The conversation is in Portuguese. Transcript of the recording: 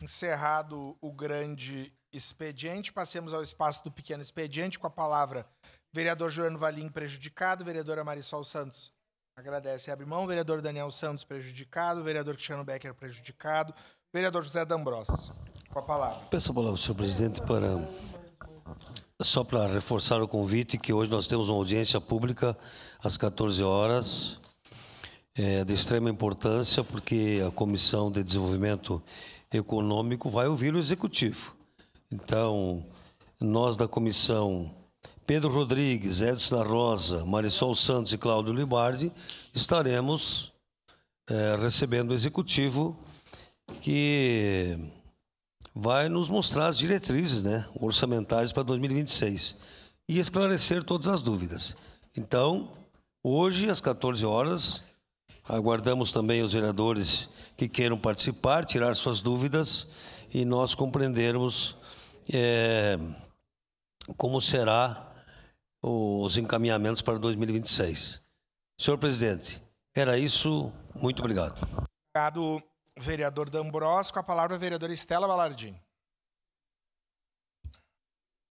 Encerrado o grande expediente, passemos ao espaço do pequeno expediente, com a palavra vereador Juliano Valim, prejudicado, vereadora Marisol Santos, agradece e abre mão, vereador Daniel Santos, prejudicado, vereador Cristiano Becker, prejudicado, vereador José D'Ambrosio, com a palavra. Peço a palavra, senhor presidente, só para reforçar o convite, que hoje nós temos uma audiência pública às 14 horas, de extrema importância, porque a Comissão de Desenvolvimento Econômico vai ouvir o Executivo. Então, nós da comissão, Pedro Rodrigues, Edson da Rosa, Marisol Santos e Cláudio Libardi, estaremos recebendo o Executivo, que vai nos mostrar as diretrizes, orçamentárias para 2026 e esclarecer todas as dúvidas. Então, hoje, às 14 horas, aguardamos também os vereadores que queiram participar, tirar suas dúvidas e nós compreendermos como será os encaminhamentos para 2026. Senhor presidente, era isso. Muito obrigado. Obrigado, vereador D'Ambrosio. Com a palavra, a vereadora Estela Balardim.